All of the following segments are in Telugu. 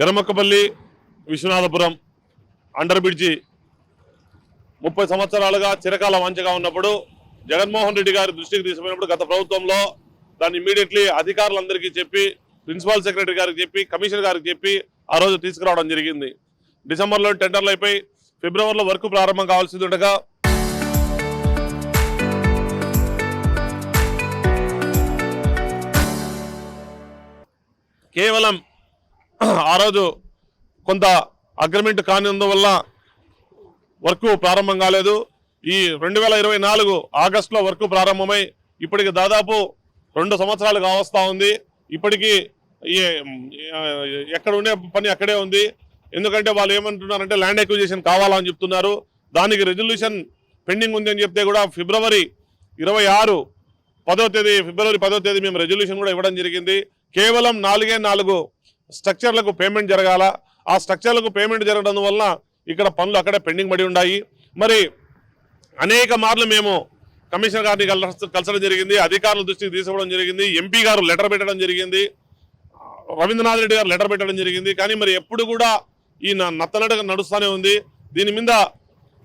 ఎర్రమక్కపల్లి విశ్వనాథపురం అండర్ బ్రిడ్జి 30 సంవత్సరాలుగా చిరకాల వంచగా ఉన్నప్పుడు జగన్మోహన్ రెడ్డి గారి దృష్టికి తీసుకుపోయినప్పుడు గత ప్రభుత్వంలో దాన్ని ఇమీడియట్లీ అధికారులందరికీ చెప్పి ప్రిన్సిపల్ సెక్రటరీ గారికి చెప్పి కమిషనర్ గారికి చెప్పి ఆ రోజు తీసుకురావడం జరిగింది. డిసెంబర్లో టెండర్లు అయిపోయి ఫిబ్రవరిలో వర్క్ ప్రారంభం కావాల్సింది ఉండగా కేవలం ఆ రోజు కొంత అగ్రిమెంట్ కానిందువల్ల వర్క్ ప్రారంభం కాలేదు. ఈ 2024 ఆగస్టులో వర్క్ ప్రారంభమై ఇప్పటికి దాదాపు 2 సంవత్సరాలు కావస్తా ఉంది. ఇప్పటికీ ఎక్కడ ఉండే పని అక్కడే ఉంది. ఎందుకంటే వాళ్ళు ఏమంటున్నారంటే ల్యాండ్ అక్విజిషన్ కావాలని చెప్తున్నారు. దానికి రెజల్యూషన్ పెండింగ్ ఉంది అని చెప్తే కూడా ఫిబ్రవరి 10వ తేదీ మేము రెజల్యూషన్ కూడా ఇవ్వడం జరిగింది. కేవలం 4 స్ట్రక్చర్లకు పేమెంట్ జరగాల. ఆ స్ట్రక్చర్లకు పేమెంట్ జరగడం వల్ల ఇక్కడ పనులు అక్కడే పెండింగ్ పడి ఉన్నాయి. మరి అనేక మార్లు మేము కమిషనర్ గారిని కలసడం జరిగింది, అధికారుల దృష్టికి తీసుకోవడం జరిగింది, ఎంపీ గారు లెటర్ పెట్టడం జరిగింది, రవీంద్రనాథ్ రెడ్డి గారు లెటర్ పెట్టడం జరిగింది. కానీ మరి ఎప్పుడు కూడా ఈ నత్తనడక నడుస్తూనే ఉంది. దీని మీద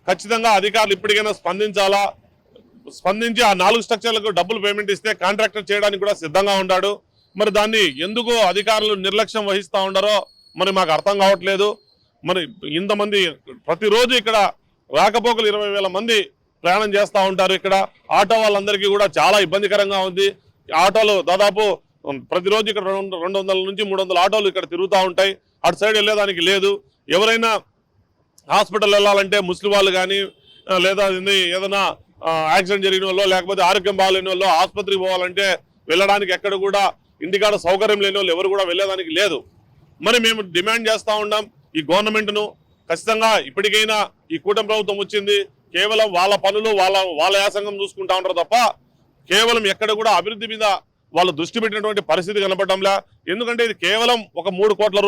ఖచ్చితంగా అధికారులు ఇప్పటికైనా స్పందించాలా. స్పందించి ఆ 4 స్ట్రక్చర్లకు డబ్బులు పేమెంట్ ఇస్తే కాంట్రాక్టర్ చేయడానికి కూడా సిద్ధంగా ఉన్నాడు. మరి దాన్ని ఎందుకు అధికారులు నిర్లక్ష్యం వహిస్తూ ఉన్నారో మరి మాకు అర్థం కావట్లేదు. మరి ఇంతమంది ప్రతిరోజు ఇక్కడ రాకపోకలు 20,000 మంది ప్రయాణం చేస్తూ ఉంటారు. ఇక్కడ ఆటో వాళ్ళందరికీ కూడా చాలా ఇబ్బందికరంగా ఉంది. ఆటోలు దాదాపు ప్రతిరోజు ఇక్కడ 200 నుంచి 300 ఆటోలు ఇక్కడ తిరుగుతూ ఉంటాయి. అటు సైడ్ వెళ్ళేదానికి లేదు. ఎవరైనా హాస్పిటల్ వెళ్ళాలంటే ముస్లిం వాళ్ళు కానీ లేదా ఏదైనా యాక్సిడెంట్ జరిగిన వాళ్ళు లేకపోతే ఆరోగ్యం బాగాలేని వాళ్ళు ఆసుపత్రికి పోవాలంటే వెళ్ళడానికి ఎక్కడ కూడా ఇంటికాడ సౌకర్యం లేని వాళ్ళు ఎవరు కూడా వెళ్ళేదానికి లేదు. మరి మేము డిమాండ్ చేస్తూ ఉన్నాం ఈ గవర్నమెంట్ను ఖచ్చితంగా ఇప్పటికైనా ఈ కూటమి ప్రభుత్వం వచ్చింది. కేవలం వాళ్ళ పనులు వాళ్ళ యాసంగం చూసుకుంటా ఉంటారు తప్ప కేవలం ఎక్కడ కూడా అభివృద్ధి మీద వాళ్ళు దృష్టి పెట్టినటువంటి పరిస్థితి కనపడంలా. ఎందుకంటే ఇది కేవలం ఒక 3 కోట్ల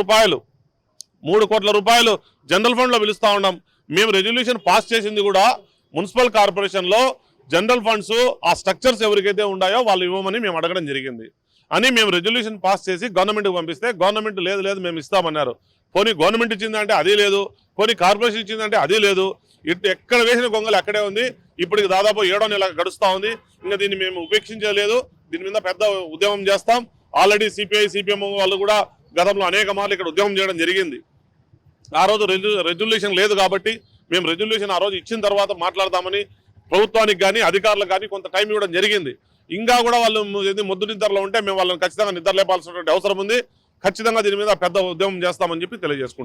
రూపాయలు జనరల్ ఫండ్లో పిలుస్తూ ఉన్నాం. మేము రెజల్యూషన్ పాస్ చేసింది కూడా మున్సిపల్ కార్పొరేషన్లో జనరల్ ఫండ్స్ ఆ స్ట్రక్చర్స్ ఎవరికైతే ఉన్నాయో వాళ్ళు ఇవ్వమని మేము అడగడం జరిగింది. అని మేము రెజల్యూషన్ పాస్ చేసి గవర్నమెంట్కి పంపిస్తే గవర్నమెంట్ లేదు మేము ఇస్తామన్నారు. పోనీ గవర్నమెంట్ ఇచ్చిందంటే అది లేదు, పోనీ కార్పొరేషన్ ఇచ్చిందంటే అది లేదు. ఎక్కడ వేసిన గొంగలు అక్కడే ఉంది. ఇప్పటికి దాదాపు 7వ నెల గడుస్తూ ఉంది. ఇంకా దీన్ని మేము ఉపేక్షించలేదు. దీని మీద పెద్ద ఉద్యమం చేస్తాం. ఆల్రెడీ సిపిఐ సిపిఎం వాళ్ళు కూడా గతంలో అనేక మార్లు ఇక్కడ ఉద్యమం చేయడం జరిగింది. ఆ రోజు రెజల్యూషన్ లేదు కాబట్టి మేము రెజల్యూషన్ ఆ రోజు ఇచ్చిన తర్వాత మాట్లాడదామని ప్రభుత్వానికి కానీ అధికారులకు కానీ కొంత టైం ఇవ్వడం జరిగింది. ఇంకా కూడా వాళ్ళు ముద్దు నిద్రలో ఉంటే మేము వాళ్ళని ఖచ్చితంగా నిద్ర లేపాల్సినటువంటి అవసరం ఉంది. ఖచ్చితంగా దీని మీద పెద్ద ఉద్యమం చేస్తామని చెప్పి తెలియజేసుకుంటున్నాం.